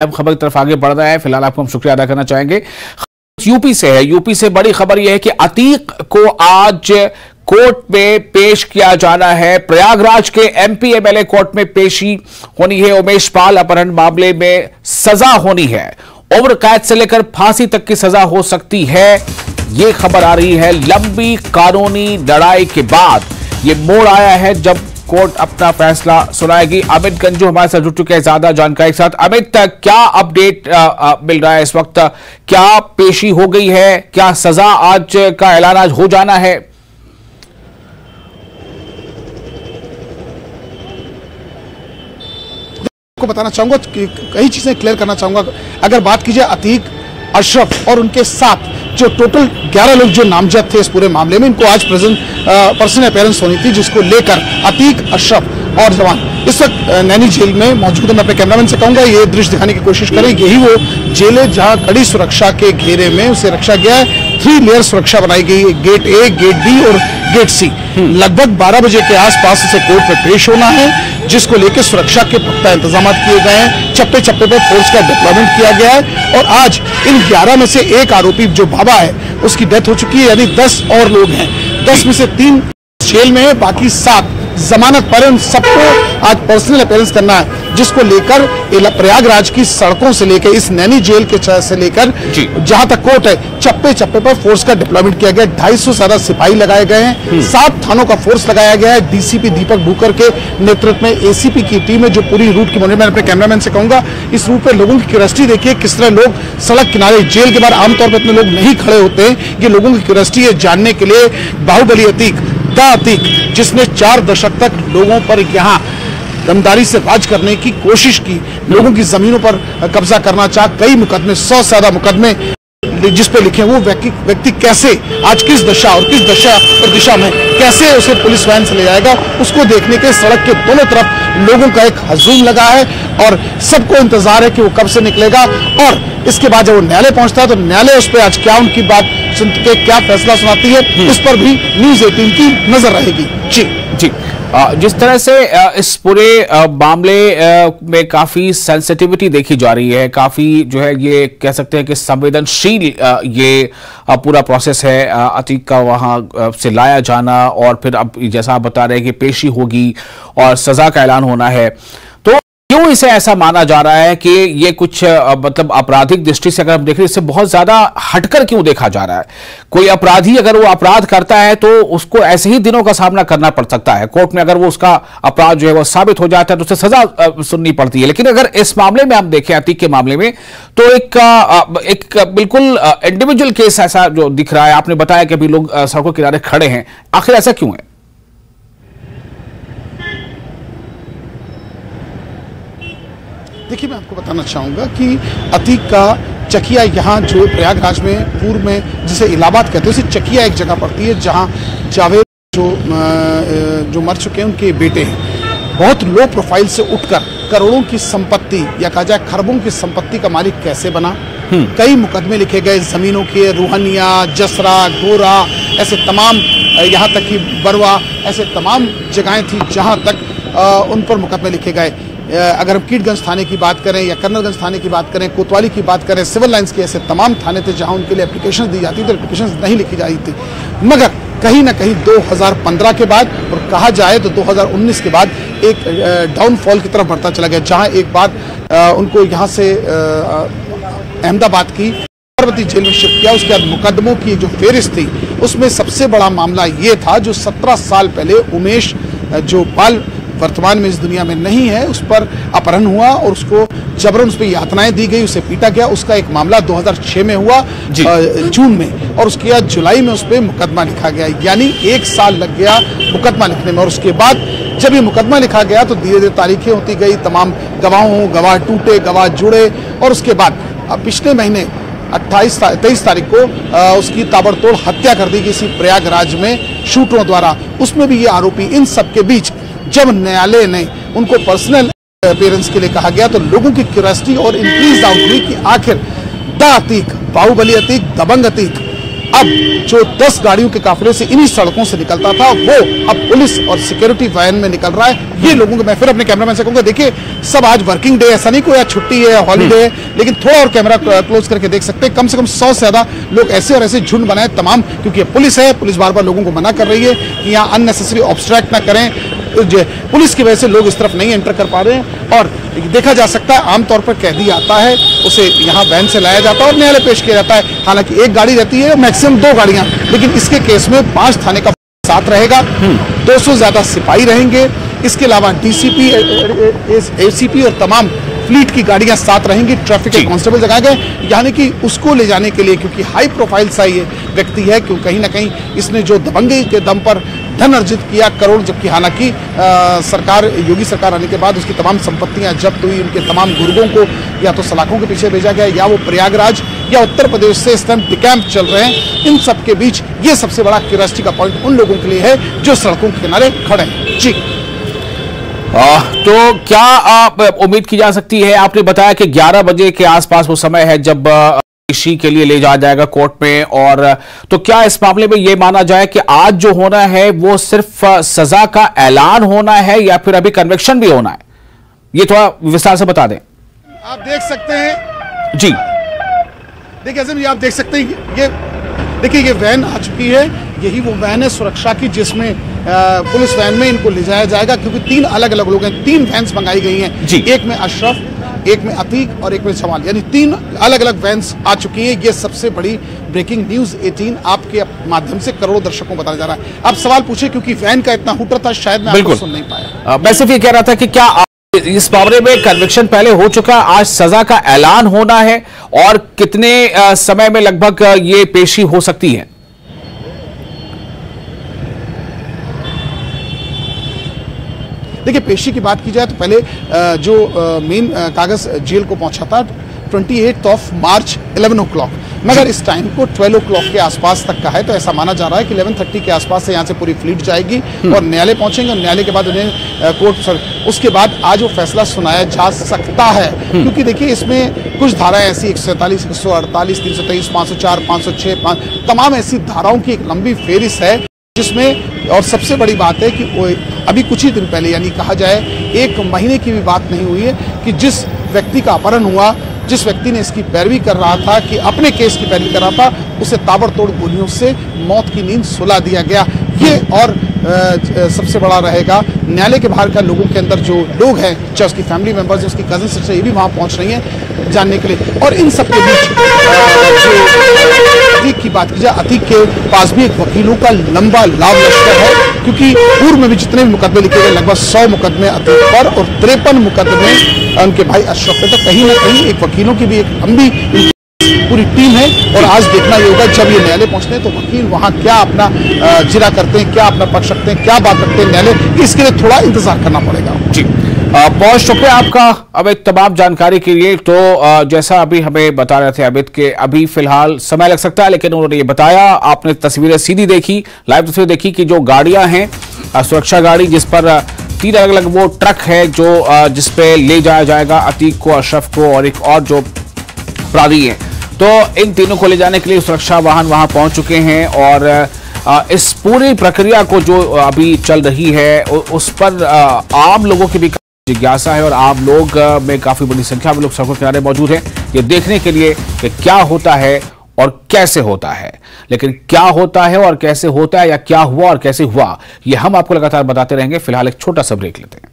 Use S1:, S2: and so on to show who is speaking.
S1: अब खबर की तरफ आगे बढ़ रहा है। फिलहाल आपको हम शुक्रिया अदा करना चाहेंगे। यूपी से है। यूपी से बड़ी खबर यह है कि अतीक को आज कोर्ट में पेश किया जाना है। प्रयागराज के एमपी एमएलए कोर्ट में पेशी होनी है। उमेश पाल अपहरण मामले में सजा होनी है। उम्र कैद से लेकर फांसी तक की सजा हो सकती है। यह खबर आ रही है लंबी कानूनी लड़ाई के बाद यह मोड़ आया है जब कोर्ट अपना फैसला सुनाएगी। अमित गंजू हमारे साथ जुड़ चुके हैं ज्यादा जानकारी के साथ। अमित, क्या अपडेट मिल रहा है इस वक्त? क्या पेशी हो गई है? क्या सजा आज का ऐलान आज हो जाना है?
S2: आपको बताना चाहूंगा कि कई चीजें क्लियर करना चाहूंगा। अगर बात की जाए अतीक, अशरफ और उनके साथ जो टोटल 11 लोग जो नामजद थे इस पूरे मामले में, इनको आज पर्सनल अपीयरेंस होनी थी, जिसको लेकर अतीक, अशरफ और जवान इस वक्त नैनी जेल में मौजूद है। मैं अपने कैमरामैन से कहूंगा ये दृश्य दिखाने की कोशिश करें। यही वो जेल है जहां कड़ी सुरक्षा के घेरे में उसे रखा गया है। 3 लेयर सुरक्षा बनाई गई है, गेट ए, गेट बी और गेट सी। लगभग 12 बजे के आसपास इसे कोर्ट में पेश होना है, जिसको लेकर सुरक्षा के पुख्ता इंतजाम किए गए हैं। चप्पे चप्पे पर फोर्स का डिप्लॉयमेंट किया गया है और आज इन 11 में से एक आरोपी जो बाबा है उसकी डेथ हो चुकी है, यानी 10 और लोग हैं। 10 में से 3 जेल में है, बाकी 7 जमानत पर। उन सबको आज पर्सनल अपीयरेंस करना है, जिसको लेकर प्रयागराज की सड़कों से लेकर इस नैनी जेल के से लेकर जहां तक कोर्ट है, चप्पे चप्पे पर फोर्स का डिप्लॉयमेंट किया गया। 250 से ज्यादा सिपाही लगाए गए हैं। 7 थानों का फोर्स लगाया गया है। डीसीपी दीपक भूकर के नेतृत्व में एसीपी की टीम है जो पूरी रूट की मॉनिटरिंग। मैं अपने कैमरामैन से कहूंगा इस रूट पे लोगों की क्यूरियोसिटी देखिए, किस तरह लोग सड़क किनारे, जेल के बाहर आमतौर पर इतने लोग नहीं खड़े होते हैं। ये लोगों की क्यूरियोसिटी है जानने के लिए बाहुबली अतीक, दा अतीक, जिसने 4 दशक तक लोगों पर यहाँ दमदारी से राज करने की कोशिश की, लोगों की जमीनों पर कब्जा करना चाहा, कई मुकदमे, 100 से ज्यादा मुकदमे जिस पे लिखे, वो व्यक्ति कैसे आज किस दशा और किस दशा और दिशा में कैसे उसे पुलिस वैन से ले जाएगा, उसको देखने के सड़क के दोनों तरफ लोगों का एक हजूम लगा है और सबको इंतजार है कि वो कब से निकलेगा। और इसके बाद जब वो न्यायालय पहुंचता है तो न्यायालय उस पर आज क्या उनकी बात सुन के क्या फैसला सुनाती है, इस पर भी न्यूज़ 18 की नजर रहेगी। जी
S1: जिस तरह से इस पूरे मामले में काफी सेंसिटिविटी देखी जा रही है, काफी जो है ये कह सकते हैं कि संवेदनशील ये पूरा प्रोसेस है अतीक का वहां से लाया जाना, और फिर अब जैसा आप बता रहे हैं कि पेशी होगी और सजा का ऐलान होना है, तो क्यों इसे ऐसा माना जा रहा है कि ये कुछ मतलब आपराधिक दृष्टि से अगर हम देखें इससे बहुत ज्यादा हटकर क्यों देखा जा रहा है? कोई अपराधी अगर वो अपराध करता है तो उसको ऐसे ही दिनों का सामना करना पड़ सकता है कोर्ट में। अगर वो उसका अपराध जो है वो साबित हो जाता है तो उसे सजा सुननी पड़ती है। लेकिन अगर इस मामले में हम देखें, अतीक के मामले में, तो एक बिल्कुल इंडिविजुअल केस ऐसा जो दिख रहा है। आपने बताया कि अभी लोग सड़कों किनारे खड़े हैं, आखिर ऐसा क्यों है?
S2: देखिए, मैं आपको बताना चाहूँगा कि अतीक का चकिया, यहाँ जो प्रयागराज में पूर्व में जिसे इलाहाबाद कहते हैं, उसे चकिया एक जगह पड़ती है जहाँ जावेद जो मर चुके हैं उनके बेटे हैं। बहुत लो प्रोफाइल से उठकर करोड़ों की संपत्ति या कहा जाए खरबों की संपत्ति का मालिक कैसे बना। कई मुकदमे लिखे गए जमीनों के, रूहनिया, जसरा, गोरा, ऐसे तमाम, यहाँ तक कि बरवा, ऐसे तमाम जगहें थी जहाँ तक उन पर मुकदमे लिखे गए। अगर हम कीटगंज थाने की बात करें या कर्नलगंज थाने की बात करें, कोतवाली की बात करें, सिविल लाइंस के ऐसे तमाम थाने थे जहां उनके लिए एप्लीकेशन दी जाती थी, एप्लीकेशन नहीं लिखी जा रही थी। मगर कहीं ना कहीं 2015 के बाद, और कहा जाए तो 2019 के बाद, एक डाउनफॉल की तरफ बढ़ता चला गया, जहां एक बात उनको यहाँ से अहमदाबाद की पार्वती जेल में शिफ्ट किया। उसके बाद मुकदमों की जो फेरिस्त थी उसमें सबसे बड़ा मामला ये था जो 17 साल पहले उमेश जो पाल वर्तमान में इस दुनिया में नहीं है, उस पर अपहरण हुआ और उसको जबरन उस पर यातनाएं दी गई, उसे पीटा गया। उसका एक मामला 2006 में हुआ जून में, और उसके बाद जुलाई में उस पर मुकदमा लिखा गया, यानी 1 साल लग गया मुकदमा लिखने में। और उसके बाद जब ये मुकदमा लिखा गया तो धीरे धीरे तारीखें होती गई, तमाम गवाह टूटे, गवाह जुड़े, और उसके बाद पिछले महीने 23 तारीख को उसकी ताबड़तोड़ हत्या कर दी गई इसी प्रयागराज में शूटरों द्वारा। उसमें भी ये आरोपी, इन सबके बीच जब न्यायालय ने उनको पर्सनल अपीयरेंस के लिए कहा गया तो लोगों की क्यूरियोसिटी और इंक्रीज आउट हुई कि आखिर दा अतीक, बाहुबली अतीक, दबंग अतीक, अब जो 10 गाड़ियों के काफिले से इन्हीं सड़कों से निकलता था वो अब पुलिस और सिक्योरिटी वैन में निकल रहा है। ये लोगों को, मैं फिर अपने कैमरामैन से कहूंगा, देखिए सब आज वर्किंग डे, ऐसा नहीं कोई आज छुट्टी है, हॉलीडे है, लेकिन थोड़ा और कैमरा क्लोज करके देख सकते हैं, कम से कम 100 से ज्यादा लोग ऐसे और ऐसे झुंड बनाए तमाम, क्योंकि पुलिस है, पुलिस बार बार लोगों को मना कर रही है कि यहाँ अननेसेसरी ऑब्स्ट्रैक्ट ना करें। पुलिस की वजह से लोग इस तरफ नहीं एंटर कर पा रहे हैं और देखा जा सकता है आमतौर पर कैदी आता है, उसे यहाँ वैन से लाया जाता है और न्यायालय पेश किया जाता है। हालांकि एक गाड़ी रहती है, मैक्सिमम 2 गाड़ियां, लेकिन इसके केस में 5 थाने का साथ रहेगा, 200 ज्यादा सिपाही रहेंगे, इसके अलावा डीसीपी, एसीपी और तमाम फ्लीट की गाड़ियां साथ रहेंगी, ट्रैफिक के कांस्टेबल लगाए गए, यानी कि उसको ले जाने के लिए, क्योंकि हाई प्रोफाइल सा ये व्यक्ति है, क्योंकि कहीं ना कहीं इसने जो दबंगई के दम पर धन अर्जित किया करोड़, जबकि हालांकि सरकार, योगी सरकार आने के बाद उसकी तमाम संपत्तियां जब्त हुई, उनके तमाम गुर्गों को या तो सलाखों के पीछे भेजा गया, या वो प्रयागराज या उत्तर प्रदेश से इस टाइम कैंप चल रहे हैं। इन सब के बीच ये सबसे बड़ा क्यूरियोसिटी का पॉइंट उन लोगों के लिए है जो सड़कों के किनारे खड़े हैं। जी
S1: तो क्या उम्मीद की जा सकती है? आपने बताया कि 11 बजे के आसपास वो समय है जब पेशी के लिए ले जाया जाएगा कोर्ट में, और तो क्या इस मामले में ये माना जाए कि आज जो होना है वो सिर्फ सजा का ऐलान होना है या फिर अभी कन्विक्शन भी होना है? ये थोड़ा विस्तार से बता दें।
S2: आप देख सकते हैं
S1: जी,
S2: देखिए अज़म, ये आप देख सकते हैं, ये देखिए ये वैन आ चुकी है, यही वो वैन है सुरक्षा की जिसमें पुलिस वैन में इनको ले जाया जाएगा, क्योंकि 3 अलग अलग लोग हैं, 3 वैन्स मंगाई गई हैं
S1: जी।
S2: एक में अशरफ, एक में अतीक और एक में जमाल, यानी 3 अलग अलग वैन्स आ चुकी हैं। ये सबसे बड़ी ब्रेकिंग न्यूज 18 आपके माध्यम से करोड़ों दर्शकों को बताया जा रहा है। आप सवाल पूछे, क्योंकि वैन का इतना हुटर था, शायद मैं आपको सुन नहीं पाया।
S1: मैं सिर्फ ये कह रहा था कि क्या इस मामले में कन्विक्शन पहले हो चुका, आज सजा का ऐलान होना है, और कितने समय में लगभग ये पेशी हो सकती है?
S2: देखिए पेशी की बात की जाए तो पहले जो मेन कागज जेल को पहुंचा था 28 मार्च 11 o'clock, मगर इस टाइम को 12 o'clock के आसपास तक का है, तो ऐसा माना जा रहा है कि 11:30 के आसपास से यहाँ से पूरी फ्लीट जाएगी और न्यायालय पहुंचेंगे, और न्यायालय के बाद उन्हें कोर्ट, उसके बाद आज वो फैसला सुनाया जा सकता है। क्योंकि देखिए इसमें कुछ धाराएं ऐसी 147, 148, 323, 504, 506, तमाम ऐसी धाराओं की एक लंबी फेरिस्त है, जिसमें, और सबसे बड़ी बात है कि वो अभी कुछ ही दिन पहले, यानी कहा जाए 1 महीने की भी बात नहीं हुई है, कि जिस व्यक्ति का अपहरण हुआ, जिस व्यक्ति ने इसकी पैरवी कर रहा था, कि अपने केस की पैरवी कर रहा था, उसे ताबड़तोड़ गोलियों से मौत की नींद सुला दिया गया। ये और सबसे बड़ा रहेगा न्यायालय के बाहर का लोगों के अंदर जो लोग हैं, चाहे उसकी फैमिली मेंबर्स, उसकी कजन सिस्टर, ये भी वहाँ पहुँच रही हैं जानने के लिए। और इन सब के बीच जो अतीक की बात की जाए, अतीक के पास भी एक वकीलों का लंबा लाभ लश्कर है, क्योंकि पूर्व में भी जितने भी मुकदमे लिखे गए, लगभग 100 मुकदमे अतीक पर और 53 मुकदमे उनके भाई अशरफ पे, तो कहीं ना कहीं एक वकीलों की भी एक लंबी पूरी टीम है। और आज देखना ये होगा जब ये न्यायालय पहुंचते हैं तो वकील वहां क्या अपना जिरा करते हैं, क्या अपना पक्ष रखते हैं, क्या बात रखते हैं न्यायालय, इसके लिए थोड़ा इंतजार करना पड़ेगा।
S1: जी, बहुत शुक्रिया आपका अब एक तमाम जानकारी के लिए। तो जैसा अभी हमें बता रहे थे अमित के, अभी फिलहाल समय लग सकता है, लेकिन उन्होंने ये बताया, आपने तस्वीरें सीधी देखी, लाइव तस्वीर देखी कि जो गाड़ियां हैं, सुरक्षा गाड़ी जिस पर 3 अलग अलग वो ट्रक है जो जिसपे ले जाया जाएगा अतीक को, अशरफ को और एक और जो अपराधी है, तो इन तीनों को ले जाने के लिए सुरक्षा वाहन वहां पहुंच चुके हैं। और इस पूरी प्रक्रिया को जो अभी चल रही है उस पर आम लोगों की भी जिज्ञासा है, और आम लोग में काफी बड़ी संख्या में लोग सड़कों के किनारे मौजूद हैं ये देखने के लिए कि क्या होता है और कैसे होता है। लेकिन क्या होता है और कैसे होता है, या क्या हुआ और कैसे हुआ, ये हम आपको लगातार बताते रहेंगे। फिलहाल एक छोटा सा ब्रेक लेते हैं।